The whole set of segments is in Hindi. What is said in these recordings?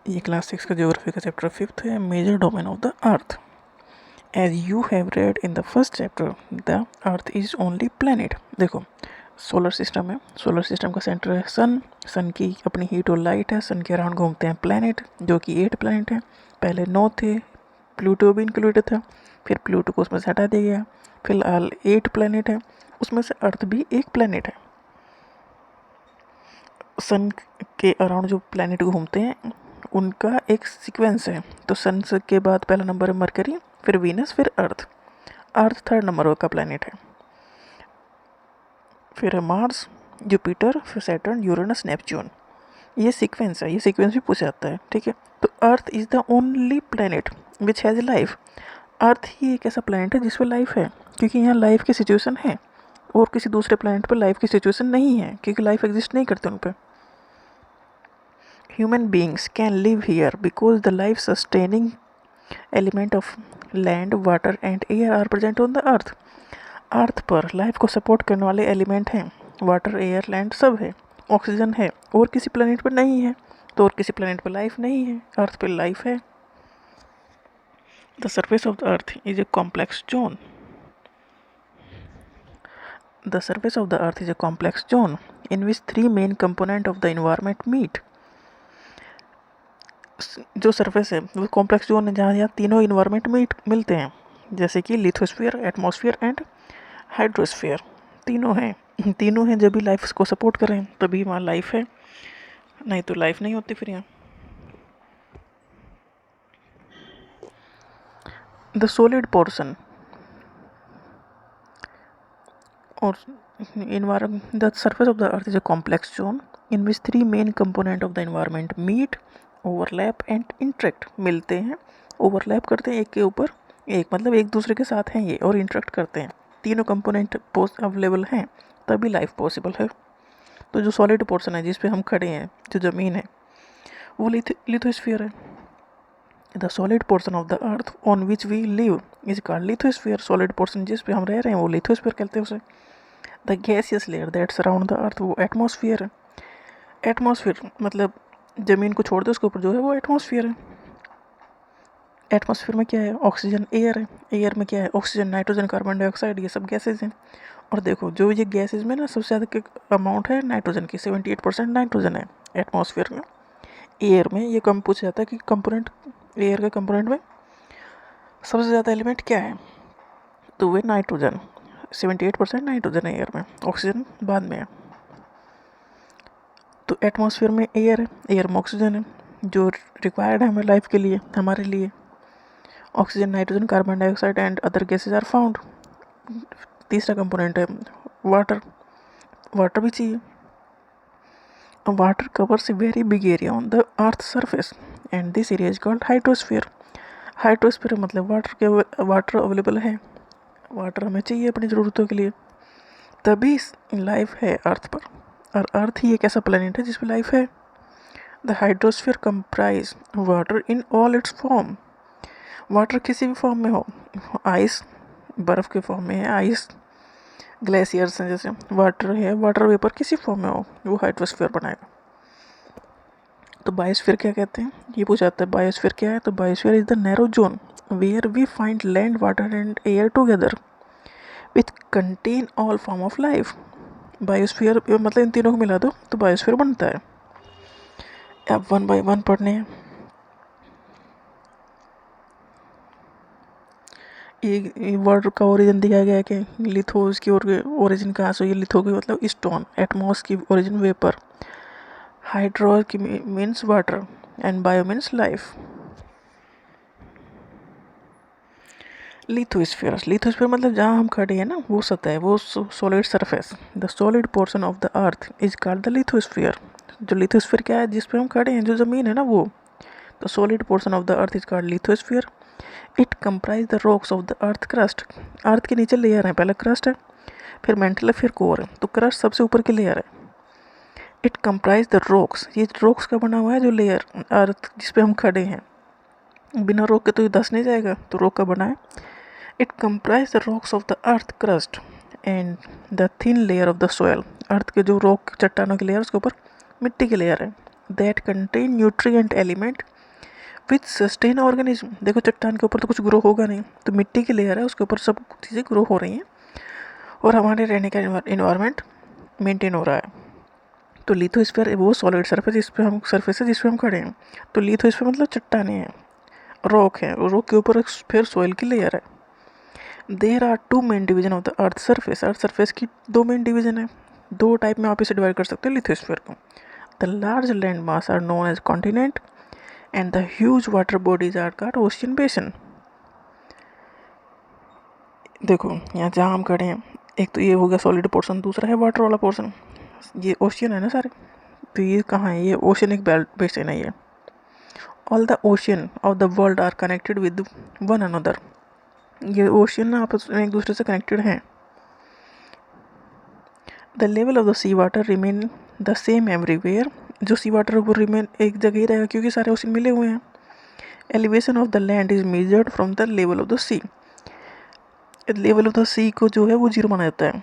ये क्लास 6 का ज्योग्राफी का चैप्टर 5th है, major domain of the earth. As you have read in the first chapter, the earth is only planet. देखो, सोलर सिस्टम है, सोलर सिस्टम का सेंटर है सन, सन की अपनी हीट और लाइट है, सन के अराउंड घूमते हैं प्लैनेट, जो कि 8 प्लैनेट हैं। पहले 9 थे, प्लूटो भी इंक्लूडेड था, फिर प्लूटो को उसमें से हटा दिया गया, फिलहाल 8 प्लैनेट है, उसमें से अर्थ भी एक प्लैनेट है। सन के अराउंड जो प्लैनेट घूमते हैं उनका एक सीक्वेंस है। तो सन के बाद पहला नंबर है मरकरी, फिर वीनस, फिर अर्थ। अर्थ थर्ड नंबर का प्लैनेट है, फिर है मार्स, जुपिटर, फिर सैटर्न, यूरेनस, नेपच्यून। ये सीक्वेंस है, ये सीक्वेंस भी पूछा जाता है, ठीक है। तो earth is the only planet which has life. Earth ही एक ऐसा प्लैनेट है जिस पर लाइफ है, क्योंकि यहाँ लाइफ की सिचुएशन है, और किसी दूसरे प्लैनेट पर लाइफ की सिचुएशन नहीं है, क्योंकि लाइफ एग्जिस्ट नहीं करते उन पर। Human beings can live here because the life sustaining element of land, water and air are present on the earth. अर्थ पर लाइफ को सपोर्ट करने वाले एलिमेंट हैं, वाटर, एयर, लैंड सब है, ऑक्सीजन है, और किसी प्लेनेट पर नहीं है, तो और किसी प्लेनेट पर लाइफ नहीं है, अर्थ पर लाइफ है। The surface of the earth is a complex zone. The surface of the earth is a complex zone in which three main component of the environment meet. जो सरफेस है वो कॉम्प्लेक्स जोन है जहाँ यहाँ तीनों इन्वायरमेंट मिलते हैं, जैसे कि लिथोस्फीयर, एटमॉस्फेयर एंड हाइड्रोस्फीयर। तीनों हैं, जब भी लाइफ को सपोर्ट करें तभी वहाँ लाइफ है, नहीं तो लाइफ नहीं होती फिर यहाँ। द सॉलिड पोर्शन और the surface of the earth is a complex zone in which three main component of the environment meet, overlap and interact. मिलते हैं, ओवरलैप करते हैं एक के ऊपर एक, मतलब एक दूसरे के साथ हैं ये, और इंटरेक्ट करते हैं। तीनों कंपोनेंट अवेलेबल हैं तभी लाइफ पॉसिबल है। तो जो सॉलिड पोर्शन है जिस पे हम खड़े हैं, जो ज़मीन है, वो लिथोस्फीयर है। The solid portion of the earth on which we live is called lithosphere. Solid portion जिस पे हम रह रहे हैं वो लिथोस्फीयर कहते हैं उसे। The gaseous layer that surround the earth वो एटमॉस्फेयर है। एटमॉस्फेयर मतलब ज़मीन को छोड़ दो, उसके ऊपर जो है वो एटमॉस्फेयर है। एटमॉस्फेयर में क्या है? ऑक्सीजन, एयर है। एयर में क्या है? ऑक्सीजन, नाइट्रोजन, कार्बन डाइऑक्साइड, ये सब गैसेज हैं। और देखो, जो ये गैसेज में ना सबसे ज़्यादा अमाउंट है नाइट्रोजन की, 78% नाइट्रोजन है एटमॉस्फेयर में। एयर में ये कम पूछा जाता है कि कंपोनेंट, एयर के कंपोनेंट में सबसे ज़्यादा एलिमेंट क्या है, तो वे नाइट्रोजन, 78% नाइट्रोजन है एयर में, ऑक्सीजन बाद में है। तो एटमॉस्फेयर में एयर है, एयर में ऑक्सीजन है जो रिक्वायर्ड है हमें लाइफ के लिए, हमारे लिए। Oxygen, nitrogen, carbon dioxide and other gases are found. तीसरा कंपोनेंट है वाटर, वाटर भी चाहिए। Water covers a very big area on the earth surface and this area is called hydrosphere. Hydrosphere मतलब वाटर अवेलेबल है, वाटर हमें चाहिए अपनी ज़रूरतों के लिए, तभी लाइफ है अर्थ पर। और अर्थ ही एक ऐसा प्लेनेट है जिसमें लाइफ है। The hydrosphere comprise water in all it's form. Water किसी भी फॉर्म में हो, आइस बर्फ़ के फॉर्म में है, आइस ग्लेशियर्स हैं जैसे, वाटर है, वाटर वेपर किसी फॉर्म में हो, वो हाइड्रोस्फीयर बनाएगा। तो बायोस्फीयर क्या कहते हैं, ये पूछा जाता है। बायोस्फीयर क्या है? तो biosphere is the narrow zone where we find land, water and air together which contain all form of life. Biosphere मतलब इन तीनों को मिला दो तो बायोस्फीयर बनता है। अब 1 बाय 1 पढ़ने हैं। ये वर्ड का ओरिजिन दिया गया है कि लिथोस की ओरिजिन कहाँ से हुई। लिथो की मतलब स्टोन, एटमॉस की ओरिजिन वेपर, हाइड्रो की means water and bio means life. Lithosphere, lithosphere मतलब जहाँ हम खड़े हैं ना वो सतह है, वो solid surface. The solid portion of the earth is called the lithosphere. जो लिथोस्फीयर क्या है, जिस पे हम खड़े हैं, जो ज़मीन है ना वो, the solid portion of the earth is called lithosphere. It comprise the rocks of the earth crust. Earth के नीचे लेयर है, पहले क्रस्ट है, फिर मेंटल है, फिर कोर है। तो क्रस्ट सबसे ऊपर की लेयर है। इट कंप्राइज द रॉक्स, ये रॉक्स का बना हुआ है जो लेयर अर्थ जिस पे हम खड़े हैं। बिना रॉक के तो ये दस नहीं जाएगा, तो रॉक का बना है। It comprise the rocks of the earth crust and the thin layer of the soil. Earth के जो रॉक चट्टानों की लेयर, उसके ऊपर मिट्टी की लेयर है। That contain nutrient element with sustain organism. देखो चट्टान के ऊपर तो कुछ ग्रो होगा नहीं, तो मिट्टी की लेयर है उसके ऊपर सब चीज़ें ग्रो हो रही हैं और हमारे रहने का इन्वायरमेंट मेंटेन हो रहा है। तो लिथोस्फीयर वो सॉलिड सरफेस जिस पे हम सरफेस है जिस पे हम खड़े हैं। तो लिथोस्फीयर मतलब चट्टाने हैं, रॉक है, रॉक के ऊपर फिर सॉइल की लेयर है। There are two main division of the earth surface. Earth surface की दो मेन डिवीजन है, दो टाइप में आप इसे डिवाइड कर सकते हैं लिथोस्फीयर को। The large land mass are known as continent and the huge water bodies are called ocean basin. देखो यहाँ जहाँ हम खड़े हैं, एक तो ये हो गया सॉलिड पोर्शन, दूसरा है वाटर वाला पोर्शन। ये ओशियन है ना सारे, तो ये कहाँ है, ये ओशियनिक बेसिन है ये। All the ocean of the world are connected with one another. ये ओशियन आपस में एक दूसरे से कनेक्टेड हैं। The level of the sea water remain the same everywhere. जो सी वाटर वो रिमेन एक जगह ही रहेगा क्योंकि सारे ओशियन मिले हुए हैं। Elevation of the land is measured from the level of the sea. Level of the sea को जो है वो जीरो माना जाता है,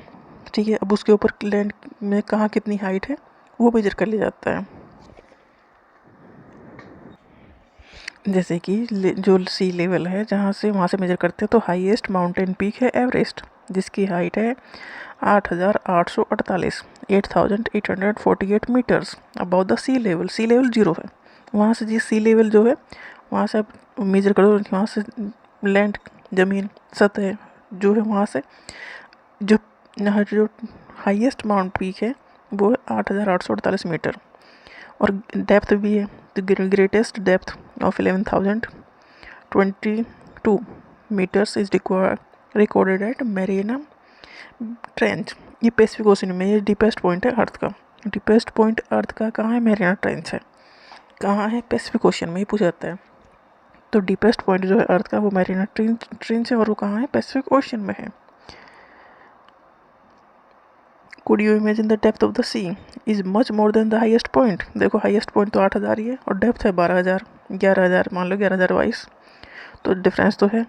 ठीक है। अब उसके ऊपर लैंड में कहाँ कितनी हाइट है वो मेजर कर लिया जाता है। जैसे कि जो सी लेवल है जहाँ से वहाँ से मेजर करते हैं, तो हाईएस्ट माउंटेन पीक है एवरेस्ट, जिसकी हाइट है 8,848 8,848 metres about the sea level. Sea level zero है, वहाँ से जी सी लेवल जो है वहाँ से आप मेजर करो, वहाँ से लैंड ज़मीन सतह जो है वहाँ से जो जो हाईएस्ट माउंट पीक है वो है 8,848 मीटर। और डेप्थ भी है, the greatest depth of 11,022 metres is recorded at Mariana Trench. ये पैसिफिक ओशन में ये डीपेस्ट पॉइंट है अर्थ का। डीपेस्ट पॉइंट अर्थ का कहाँ है, मैरियाना ट्रेंच है। कहाँ है, पैसिफिक ओशन में ही पूछा जाता है। तो डीपेस्ट पॉइंट जो है अर्थ का वो मैरियाना ट्रेंच है और वो कहाँ है, पैसिफिक ओशन में है। Could you imagine the depth of the sea is much more than the highest point। देखो हाईएस्ट पॉइंट तो 8,000 ही है और डेप्थ है 12,000 11,000, मान लो 11,022, तो डिफरेंस तो है।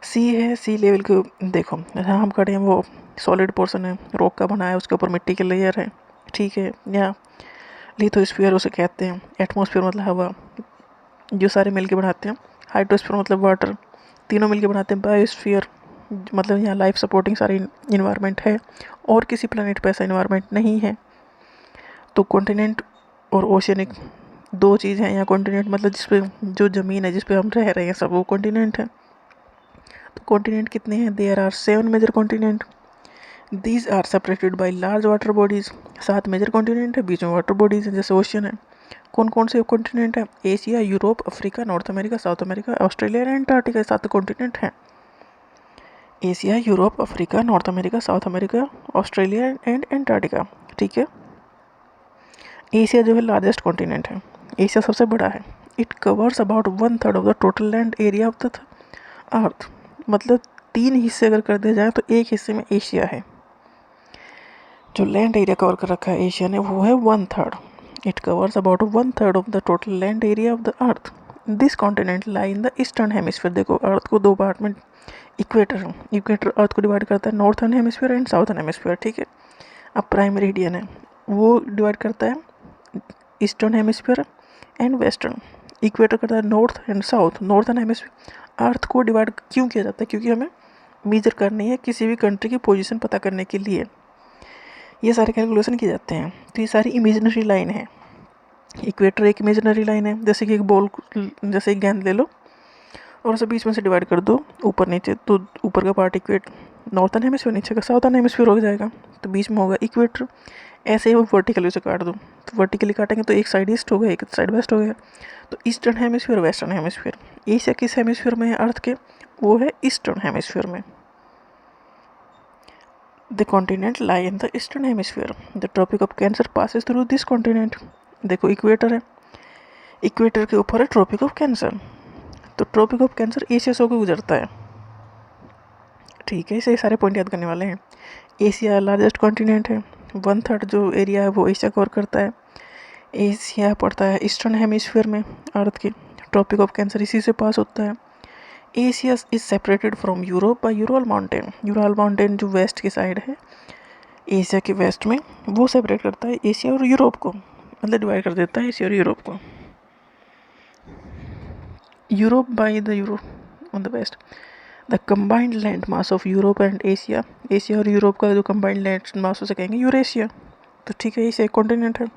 सी है, सी लेवल के देखो जहाँ हम खड़े हैं वो सॉलिड पोर्शन है, रॉक का बना है, उसके ऊपर मिट्टी की लेयर है, ठीक है। या लिथोस्फीयर उसे कहते हैं। एटमॉस्फेयर मतलब हवा, जो सारे मिलके बनाते हैं। हाइड्रोस्फीयर मतलब वाटर, तीनों मिलके बनाते हैं। बायोस्फीयर मतलब यहाँ लाइफ सपोर्टिंग सारी इन्वायरमेंट है और किसी प्लेनेट पे ऐसा इन्वायरमेंट नहीं है। तो कॉन्टिनेंट और ओशियनिक दो चीज़ हैं यहाँ। कॉन्टिनेंट मतलब जिसपे जो ज़मीन है जिस पे हम रह रहे हैं सब, वो कॉन्टिनेंट है। तो कॉन्टिनेंट कितने हैं, there are 7 major continent. These are separated by large water bodies. 7 major continent है, बीच में वाटर बॉडीज़ हैं जैसे ओशियन है। कौन कौन से कॉन्टिनेंट है, Asia, Europe, Africa, North America, South America, Australia and Antarctica. 7 continent हैं। Asia, Europe, Africa, North America, South America, Australia and Antarctica, ठीक है। एशिया जो है लार्जेस्ट कॉन्टिनेंट है, एशिया सबसे बड़ा है। It covers about 1/3 of the total land area of the अर्थ। मतलब 3 हिस्से अगर कर दिया जाए तो एक हिस्से में एशिया है। जो लैंड एरिया कवर कर रखा है एशिया ने वो है 1/3। It covers about 1/3 of the total land area of the earth. This continent lie in the eastern hemisphere. देखो अर्थ को दो पार्ट में, इक्वेटर अर्थ को डिवाइड करता है northern hemisphere and southern hemisphere, ठीक है। अब प्राइम मेरिडियन है वो डिवाइड करता है eastern hemisphere and western. Equator करता है north and south, northern hemisphere. Earth को डिवाइड क्यों किया जाता है, क्योंकि हमें मेजर करनी है किसी भी कंट्री की पोजीशन पता करने के लिए ये सारे कैलकुलेशन किए जाते हैं। तो ये सारी इमेजिनरी लाइन है। इक्वेटर एक इमेजिनरी लाइन है, जैसे कि एक बॉल, जैसे एक गेंद ले लो और उसे बीच में से डिवाइड कर दो ऊपर नीचे, तो ऊपर का पार्ट इक्वेट नॉर्थर्न हेमिस्फीयर, नीचे का साउथर्न हेमिस्फीयर हो जाएगा, तो बीच में होगा इक्वेटर। ऐसे ही वो वर्टिकली उसे काट दो, तो वर्टिकली काटेंगे तो एक साइड ईस्ट हो गया, एक साइड वेस्ट हो गया। तो eastern hemisphere, western hemisphere. Asia किस हेमिस्फीयर में है अर्थ के, वो है ईस्टर्न हेमिस्फीयर में। The continent lie in the eastern hemisphere. The Tropic of Cancer passes through this continent. देखो इक्वेटर है, इक्वेटर के ऊपर है ट्रॉपिक ऑफ कैंसर, तो ट्रॉपिक ऑफ कैंसर एशिया से होकर गुजरता है, ठीक है। इसे सारे पॉइंट याद करने वाले हैं। एशिया लार्जेस्ट कॉन्टिनेंट है, 1/3 जो एरिया है वो एशिया कवर करता है। एशिया पड़ता है ईस्टर्न हेमिस्फीयर में अर्थ के। ट्रॉपिक ऑफ कैंसर इसी से पास होता है। Asia is separated from Europe by Ural mountain. Ural mountain जो वेस्ट की साइड है एशिया के वेस्ट में, वो सेपरेट करता है एशिया और यूरोप को, मतलब डिवाइड कर देता है एशिया और यूरोप को। Europe by the Europe on the west. The combined land mass of Europe and Asia, Asia और यूरोप का जो कंबाइंड लैंड मास उसे कहेंगे यूरेशिया। तो ठीक है, एशिया एक कॉन्टिनेंट है।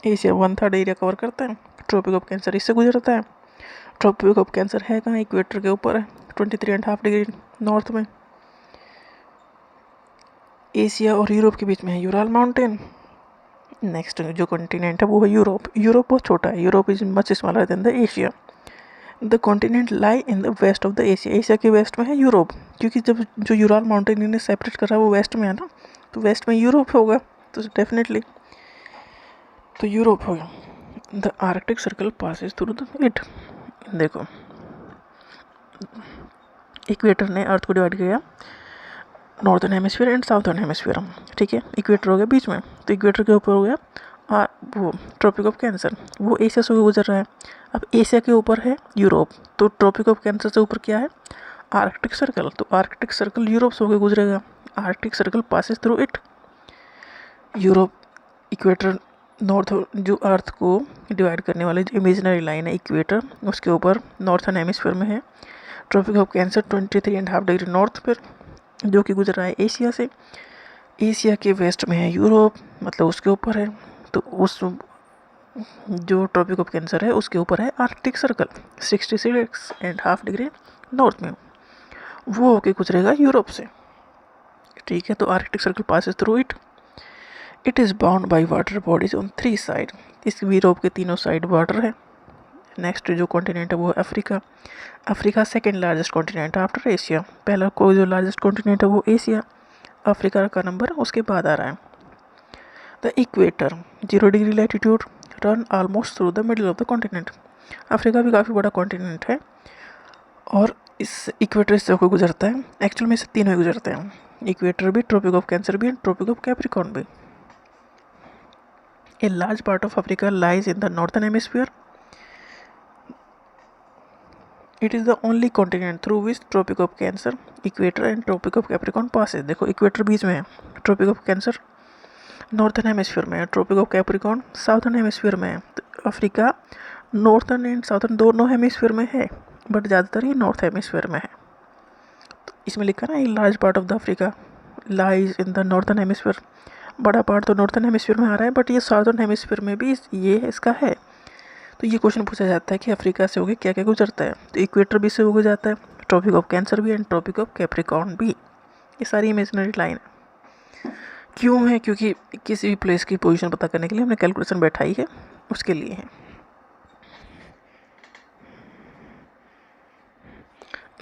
एशिया 1/3 एरिया कवर करता है। ट्रॉपिक ऑफ कैंसर इससे गुजरता है। ट्रॉपिक ऑफ कैंसर है कहाँ? इक्वेटर के ऊपर है, 23.5 डिग्री नॉर्थ में। एशिया और यूरोप के बीच में है यूराल माउंटेन। नेक्स्ट जो कॉन्टिनेंट है वो है यूरोप। यूरोप बहुत छोटा है, Europe is much smaller than the Asia. The continent lie in the west of the Asia, Asia के वेस्ट में है यूरोप, क्योंकि जब जो यूराल माउंटेन इन्हें सेपरेट कर रहा है वो वेस्ट में है ना, तो वेस्ट में यूरोप होगा, तो डेफिनेटली तो यूरोप होगा। The Arctic circle passes through the it. देखो इक्वेटर ने अर्थ को डिवाइड किया northern hemisphere and southern hemisphere, ठीक है। इक्वेटर हो गया बीच में, तो इक्वेटर के ऊपर हो गया वो ट्रॉपिक ऑफ कैंसर, वो एशिया से गुजर रहा है। अब एशिया के ऊपर है यूरोप, तो ट्रॉपिक ऑफ कैंसर से ऊपर क्या है? आर्कटिक सर्कल, तो आर्कटिक सर्कल यूरोप से होकर गुजरेगा। Arctic circle passes through it. Europe equator north, जो अर्थ को डिवाइड करने वाली जो इमेजिनरी लाइन है इक्वेटर, उसके ऊपर नॉर्थन हेमिस्फीयर में है Tropic of Cancer 23.5 degree north पर, जो कि गुजर रहा है एशिया से। एशिया के वेस्ट में है यूरोप, मतलब उसके ऊपर है, तो उस जो ट्रॉपिक ऑफ कैंसर है उसके ऊपर है आर्कटिक सर्कल 66.5 डिग्री नॉर्थ में, वो होके गुजरेगा यूरोप से, ठीक है। तो Arctic circle passes through it. It is bound by water bodies on 3 side, इस यूरोप के तीनों साइड वाटर है। नेक्स्ट जो कॉन्टिनेंट है वो है Africa. Africa second largest continent है आफ्टर एशिया। पहला कोई जो लार्जेस्ट कॉन्टिनेंट है वो एशिया, अफ्रीका का नंबर उसके बाद आ रहा है। The equator 0 degree latitude run almost through the middle of the continent. Africa भी काफ़ी बड़ा कॉन्टिनेंट है और इस इक्वेटर से होकर गुजरता है। एक्चुअल में इसे तीनों ही गुजरते हैं, इक्वेटर भी, ट्रॉपिक ऑफ कैंसर भी एंड ट्रॉपिक ऑफ कैप्रिकॉर्न भी। A large part of Africa lies in the northern hemisphere. It is the only continent through which Tropic of Cancer, equator and Tropic of Capricorn pass है। देखो इक्वेटर बीच में है, Tropic of Cancer northern hemisphere में है, Tropic of Capricorn southern hemisphere में है। तो अफ्रीका नॉर्थन एंड साउथर्न दोनों हेमिस्फीयर में है, बट ज़्यादातर ये नॉर्थ हेमिस्फीयर में है। तो इसमें लिखा ना, ए large part of the Africa lies in the northern hemisphere, बड़ा पार्ट तो नॉर्थन हेमिस्फीयर में आ रहा है, बट ये साउथर्न हेमिस्फीयर में भी ये इसका है। तो ये क्वेश्चन पूछा जाता है कि अफ्रीका से होकर क्या क्या गुजरता है, तो इक्वेटर भी से होकर जाता है, ट्रॉपिक ऑफ कैंसर भी एंड ट्रॉपिक ऑफ कैप्रिकॉर्न भी। ये सारी इमेजिनरी लाइन है। क्यों है? क्योंकि किसी भी प्लेस की पोजीशन पता करने के लिए हमने कैलकुलेशन बैठाई है, उसके लिए है।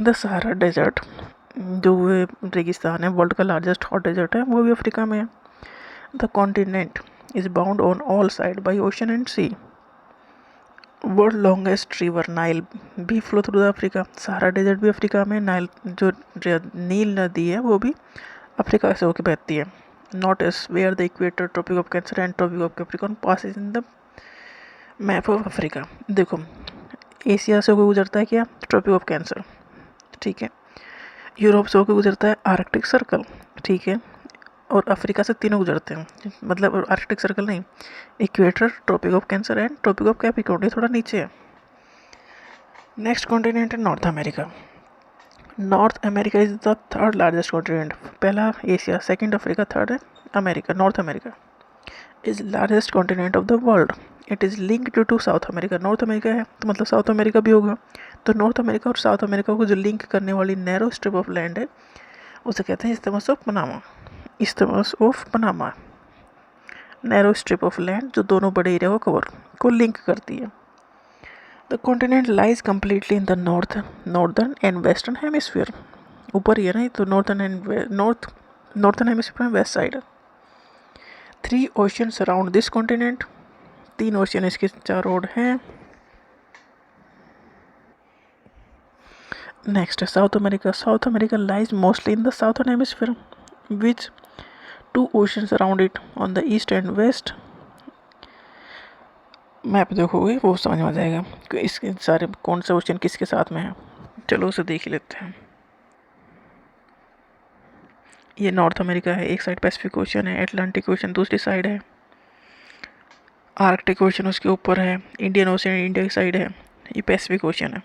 द सहारा डेजर्ट, जो रेगिस्तान है, वर्ल्ड का लार्जेस्ट हॉट डेजर्ट है, वो भी अफ्रीका में है। The continent is bound on all side by ocean and sea. World longest river Nile भी flow through the Africa. Sahara desert भी अफ्रीका में, नाइल जो नील नदी है वो भी अफ्रीका से होकर बहती है। Notice where the equator, Tropic of Cancer and Tropic of Capricorn passes in the map of Africa. देखो एशिया से होकर गुजरता है क्या? ट्रॉपिक ऑफ कैंसर, ठीक है। यूरोप से होकर गुजरता है आर्कटिक सर्कल, ठीक है। और अफ्रीका से तीनों गुजरते हैं, मतलब आर्कटिक सर्कल नहीं, equator, Tropic of Cancer and Tropic of Capricorn, ये थोड़ा नीचे है। नेक्स्ट कॉन्टिनेंट है North America. North America is the third largest continent. पहला एशिया, सेकंड अफ्रीका, थर्ड है America. North America is largest continent of the world. It is linked to South America. North America है तो मतलब साउथ अमेरिका भी होगा, तो नॉर्थ अमेरिका और साउथ अमेरिका को जो लिंक करने वाली नैरो स्ट्रिप ऑफ लैंड है उसे कहते हैं isthmus of Panama. Isthmus of Panama, narrow strip of land जो दोनों बड़े एरिया को लिंक करती है। The continent lies completely in the northern and western hemisphere. ऊपर ही है ना, तो नॉर्थन हेमिस्फीयर में वेस्ट साइड है। 3 ocean surround this continent. 3 ocean इसके चारों ओर हैं। नेक्स्ट है South America. South America lies mostly in the southern hemisphere which 2 oceans around it on the east and west. Map देखोगे वो समझ में आ जाएगा कि इसके सारे कौन सा ओशन किसके साथ में है। चलो उसे देख ही लेते हैं। ये नॉर्थ अमेरिका है, एक साइड पैसिफिक ओशन है, एटलांटिक ओशन दूसरी साइड है, आर्कटिक ओशन उसके ऊपर है, इंडियन ओशन इंडिया की साइड है, ये पैसिफिक ओशन है,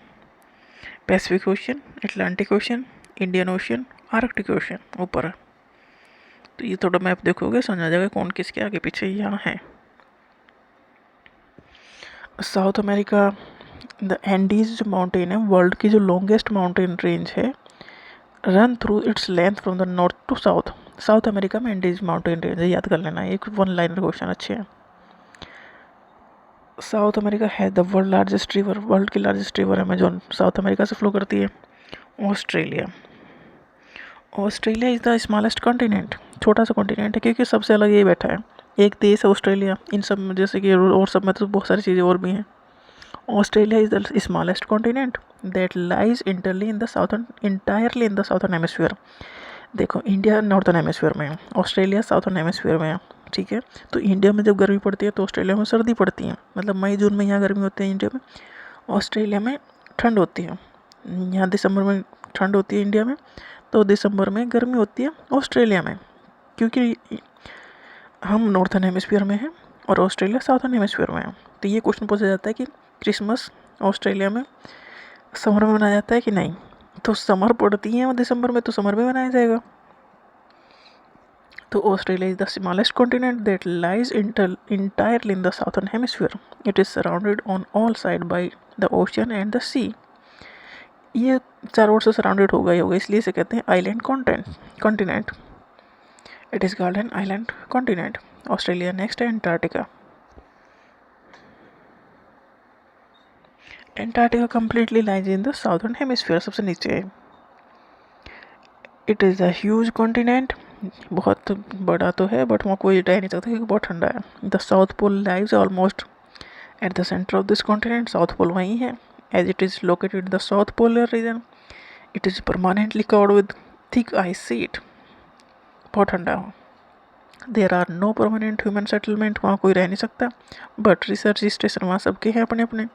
Pacific ocean, Atlantic ocean, Indian ocean, Arctic ocean ऊपर है। तो ये थोड़ा मैप देखोगे समझ आ जाएगा कौन किसके आगे पीछे यहाँ है। साउथ अमेरिका, द एंडीज जो माउंटेन है वर्ल्ड की जो लॉन्गेस्ट माउंटेन रेंज है, run through its length from the north to south. South America में एंडीज माउंटेन रेंज है, याद कर लेना, एक वन लाइनर क्वेश्चन अच्छे है। साउथ अमेरिका है the world largest river, world की largest river Amazon South America से फ्लो करती है। Australia, Australia is the smallest continent, छोटा सा कॉन्टिनेंट है क्योंकि सबसे अलग ये बैठा है, एक देश है ऑस्ट्रेलिया। इन सब में जैसे कि और सब में तो बहुत सारी चीज़ें और भी हैं। Australia is the smallest continent that lies इंटरली in the southern entirely in the southern hemisphere. देखो इंडिया नॉर्थर्न हेमिस्फीयर में है, ऑस्ट्रेलिया साउथर्न हेमिस्फीयर में है, ठीक है। तो इंडिया में जब गर्मी पड़ती है तो ऑस्ट्रेलिया में सर्दी पड़ती है, मतलब मई जून में यहाँ गर्मी होती है इंडिया में, ऑस्ट्रेलिया में ठंड होती है। यहाँ दिसंबर में ठंड होती है इंडिया में, तो दिसंबर में गर्मी होती है ऑस्ट्रेलिया में, क्योंकि हम नॉर्थर्न हेमिस्फीयर में हैं और ऑस्ट्रेलिया साउथर्न हेमिस्फीयर में है। तो ये क्वेश्चन पूछा जाता है कि क्रिसमस ऑस्ट्रेलिया में समर में मनाया जाता है कि नहीं, तो समर पड़ती है दिसंबर में, तो समर में मनाया जाएगा। तो Australia is the smallest continent that lies entirely in the southern hemisphere. It is surrounded on all sides by the ocean and the sea. ये चारों ओर से सराउंडेड होगा ही होगा, इसलिए इसे कहते हैं island continent. It is called an island continent. Australia next है Antarctica. Antarctica completely lies in the southern hemisphere, सबसे नीचे है। It is a huge continent, बहुत बड़ा तो है बट वहाँ कोई रह नहीं सकता क्योंकि बहुत ठंडा है। The south pole lies almost at the centre of this continent, south pole वहीं है। As it is located the south polar region, it is permanently covered with thick ice sheet, बहुत ठंडा हो। There are no permanent human settlement, वहाँ कोई रह नहीं सकता, बट रिसर्च स्टेशन वहाँ सबके हैं अपने अपने।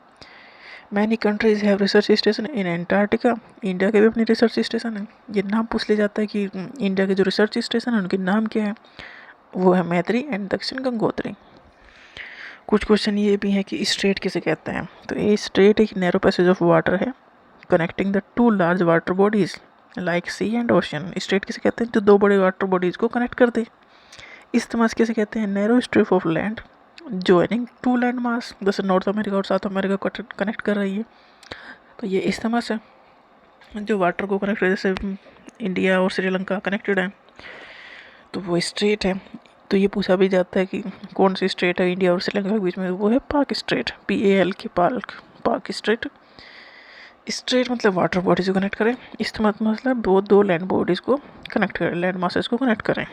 Many countries have research station in Antarctica, India के भी अपनी रिसर्च स्टेशन है। ये नाम पूछ लिया जाता है कि इंडिया के जो रिसर्च स्टेशन है उनके नाम क्या है, वो है मैत्री एंड दक्षिण गंगोत्री। कुछ क्वेश्चन ये भी हैं कि स्ट्रेट किसे कहते हैं, तो ये स्ट्रेट एक नैरो पैसेज ऑफ वाटर है connecting the two large water bodies like sea and ocean. Strait किसे कहते हैं, जो दो बड़े वाटर बॉडीज को कनेक्ट कर दे। इस्तेमास किसे कहते हैं, narrow strip of land joining two land mass, जैसे नॉर्थ अमेरिका और साउथ अमेरिका को कनेक्ट कर रही है, तो ये इस्तेमास है। जो वाटर को कनेक्ट कर, जैसे इंडिया और श्रीलंका कनेक्टेड है तो वो स्ट्रेट है। तो ये पूछा भी जाता है कि कौन सी स्ट्रेट है इंडिया और श्रीलंका के बीच में, वो है पाक स्ट्रेट, PAL के पाक स्ट्रेट। स्ट्रेट मतलब वाटर बॉडीज को कनेक्ट करें, इस्तेमाल मतलब दो लैंड बॉडीज़ को कनेक्ट करें, लैंड मासेस को कनेक्ट करें।